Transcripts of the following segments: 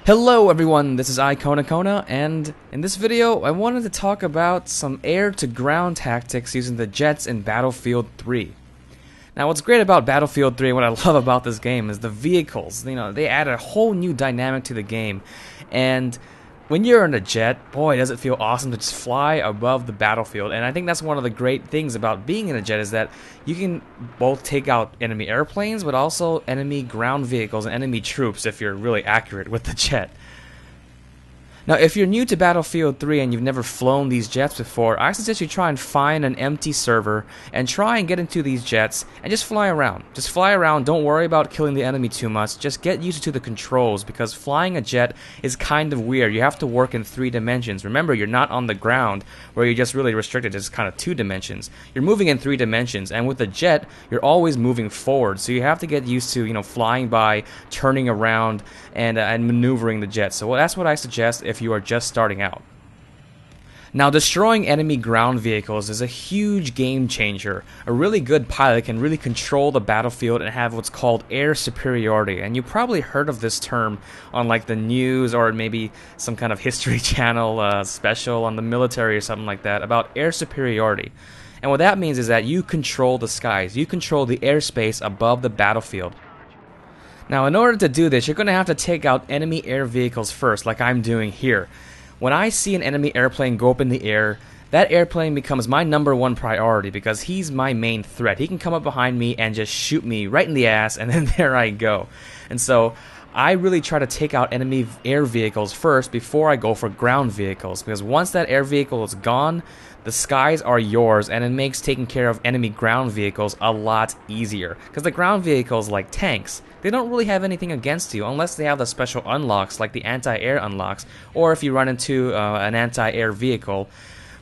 Hello everyone, this is iKonakona, and in this video I wanted to talk about some air-to-ground tactics using the jets in Battlefield 3. Now what's great about Battlefield 3 and what I love about this game is the vehicles. They add a whole new dynamic to the game, and when you're in a jet, boy does it feel awesome to just fly above the battlefield. And I think that's one of the great things about being in a jet is that you can both take out enemy airplanes but also enemy ground vehicles and enemy troops if you're really accurate with the jet. Now, if you're new to Battlefield 3 and you've never flown these jets before, I suggest you try and find an empty server and try and get into these jets and just fly around. Just fly around, don't worry about killing the enemy too much, just get used to the controls because flying a jet is kind of weird. You have to work in 3 dimensions. Remember, you're not on the ground where you're just really restricted to just kind of 2 dimensions. You're moving in 3 dimensions, and with a jet, you're always moving forward. So you have to get used to, flying by, turning around, and maneuvering the jet. So that's what I suggest if you are just starting out. Now, destroying enemy ground vehicles is a huge game changer. A really good pilot can really control the battlefield and have what's called air superiority. And you probably heard of this term on like the news or maybe some kind of History Channel special on the military or something like that about air superiority. And what that means is that you control the skies. You control the airspace above the battlefield. Now, in order to do this, you're going to have to take out enemy air vehicles first, like I'm doing here. When I see an enemy airplane go up in the air, that airplane becomes my #1 priority because he's my main threat. He can come up behind me and just shoot me right in the ass, and then there I go. And so I really try to take out enemy air vehicles first before I go for ground vehicles, because once that air vehicle is gone, the skies are yours, and it makes taking care of enemy ground vehicles a lot easier. Because the ground vehicles, like tanks, they don't really have anything against you unless they have the special unlocks like the anti-air unlocks, or if you run into an anti-air vehicle.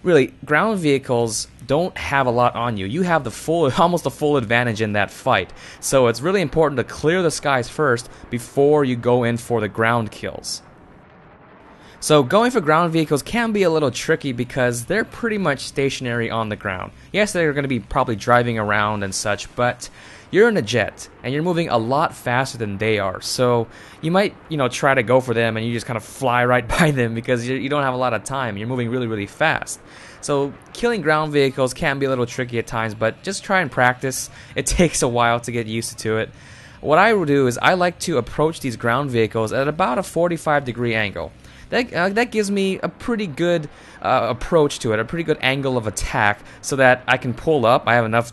Really, ground vehicles don't have a lot on you. You have almost the full advantage in that fight. So it's really important to clear the skies first before you go in for the ground kills. So going for ground vehicles can be a little tricky because they're pretty much stationary on the ground. Yes, they're going to be probably driving around and such, but you're in a jet and you're moving a lot faster than they are. So you might, try to go for them and you just kind of fly right by them because you don't have a lot of time. You're moving really, really fast. So killing ground vehicles can be a little tricky at times, but just try and practice. It takes a while to get used to it. What I will do is I like to approach these ground vehicles at about a 45-degree angle. That gives me a pretty good approach to it, a pretty good angle of attack, so that I can pull up. I have enough,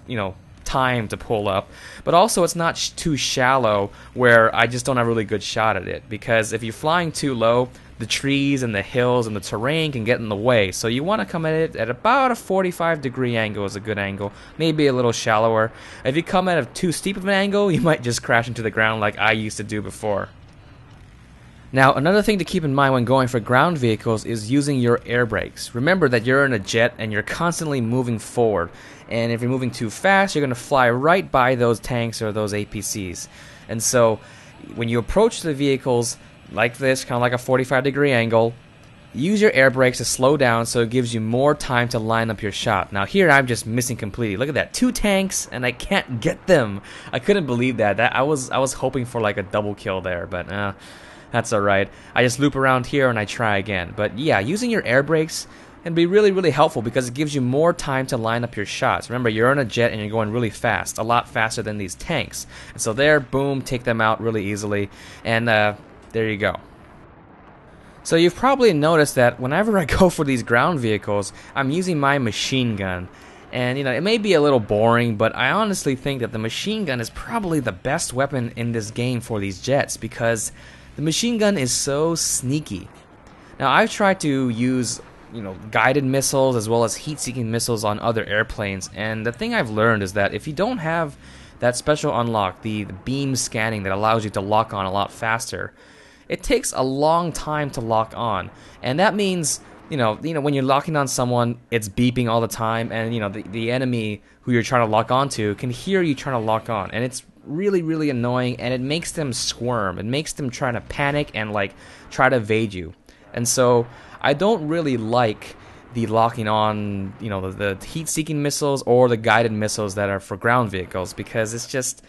time to pull up, but also it's not too shallow where I just don't have a really good shot at it. Because if you're flying too low, the trees and the hills and the terrain can get in the way. So you want to come at it at about a 45-degree angle is a good angle, maybe a little shallower. If you come at a too steep of an angle, you might just crash into the ground like I used to do before. Now, another thing to keep in mind when going for ground vehicles is using your air brakes. Remember that you're in a jet and you're constantly moving forward. And if you're moving too fast, you're going to fly right by those tanks or those APCs. And so, when you approach the vehicles like this, kind of like a 45-degree angle, use your air brakes to slow down so it gives you more time to line up your shot. Now here I'm just missing completely. Look at that, 2 tanks and I can't get them. I couldn't believe that. I was hoping for like a double kill there, but that's alright. I just loop around here and I try again. But yeah, using your air brakes can be really, really helpful because it gives you more time to line up your shots. Remember, you're in a jet and you're going really fast, a lot faster than these tanks. And so there, boom, take them out really easily. And there you go. So you've probably noticed that whenever I go for these ground vehicles, I'm using my machine gun. And it may be a little boring, but I honestly think that the machine gun is probably the best weapon in this game for these jets because the machine gun is so sneaky. Now, I've tried to use, guided missiles as well as heat-seeking missiles on other airplanes, and the thing I've learned is that if you don't have that special unlock, the beam scanning that allows you to lock on a lot faster, it takes a long time to lock on. And that means, when you're locking on someone, it's beeping all the time, and, the enemy who you're trying to lock onto can hear you trying to lock on, and it's really, really annoying, and it makes them squirm. It makes them try to panic and try to evade you. And so I don't really like the locking on, the heat-seeking missiles or the guided missiles that are for ground vehicles, because it's just,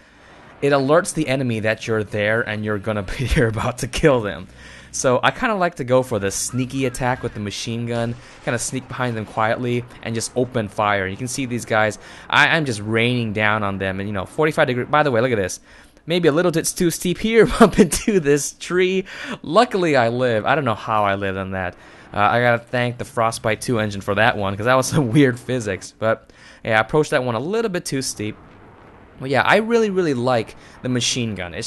it alerts the enemy that you're there and you're about to kill them. So I kind of like to go for the sneaky attack with the machine gun, kind of sneak behind them quietly and just open fire. You can see these guys, I'm just raining down on them, and 45 degree. By the way, look at this. Maybe a little bit too steep here, bump into this tree. Luckily I live. I don't know how I lived on that. I gotta thank the Frostbite 2 engine for that one, because that was some weird physics. But yeah, I approached that one a little bit too steep. But yeah, I really like the machine gun. I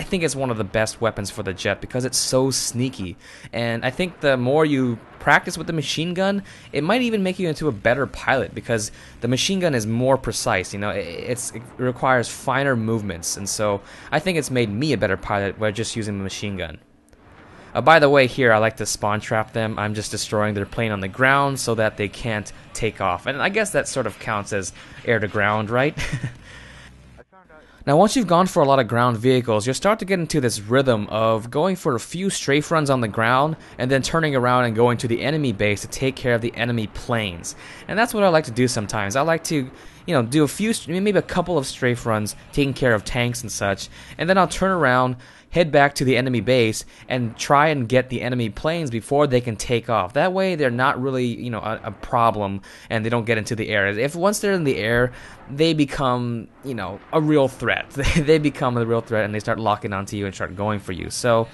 think it's one of the best weapons for the jet because it's so sneaky. And I think the more you practice with the machine gun, it might even make you into a better pilot, because the machine gun is more precise. It requires finer movements, and so I think it's made me a better pilot by just using the machine gun. By the way, here I like to spawn trap them. I'm just destroying their plane on the ground so that they can't take off. And I guess that sort of counts as air to ground, right? Now, once you've gone for a lot of ground vehicles, you'll start to get into this rhythm of going for a few strafe runs on the ground and then turning around and going to the enemy base to take care of the enemy planes. And that's what I like to do sometimes. I like to, do a few, maybe a couple of strafe runs, taking care of tanks and such, and then I'll turn around, head back to the enemy base, and try and get the enemy planes before they can take off. That way they're not really, a problem, and they don't get into the air. If once they're in the air, they become, a real threat. They become a real threat, and they start locking onto you and start going for you. So,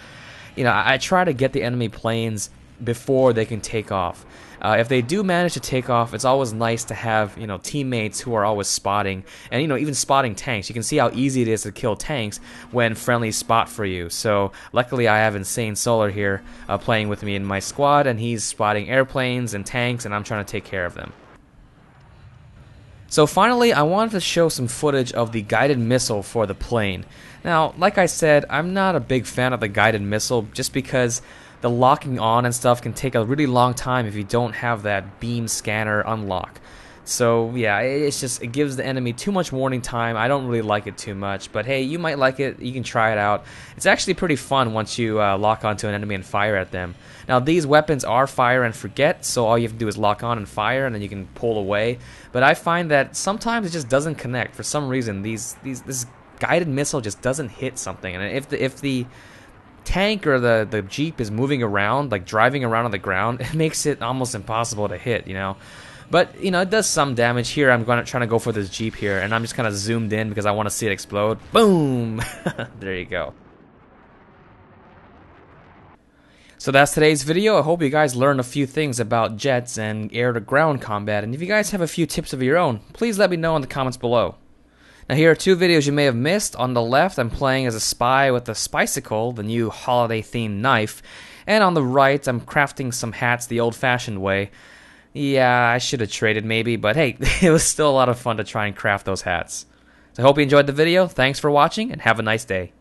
I try to get the enemy planes before they can take off. If they do manage to take off, it's always nice to have teammates who are always spotting, and even spotting tanks. You can see how easy it is to kill tanks when friendlies spot for you. So luckily I have Insane Solar here playing with me in my squad, and he's spotting airplanes and tanks, and I'm trying to take care of them. So finally, I wanted to show some footage of the guided missile for the plane. Now, like I said, I'm not a big fan of the guided missile just because the locking on and stuff can take a really long time if you don't have that beam scanner unlock. So yeah, it gives the enemy too much warning time. I don't really like it too much, but hey, you might like it. You can try it out. It's actually pretty fun once you lock onto an enemy and fire at them. Now these weapons are fire and forget, so all you have to do is lock on and fire, and then you can pull away. But I find that sometimes it just doesn't connect for some reason. This guided missile just doesn't hit something, and if the tank or the Jeep is moving around, like driving around on the ground, it makes it almost impossible to hit, But, it does some damage. Here, I'm trying to go for this Jeep here, and I'm just kind of zoomed in because I want to see it explode. Boom! There you go. So that's today's video. I hope you guys learned a few things about jets and air-to-ground combat, and if you guys have a few tips of your own, please let me know in the comments below. Now here are two videos you may have missed. On the left, I'm playing as a spy with a Spicicle, the new holiday-themed knife. And on the right, I'm crafting some hats the old-fashioned way. Yeah, I should have traded maybe, but hey, it was still a lot of fun to try and craft those hats. So I hope you enjoyed the video. Thanks for watching, and have a nice day.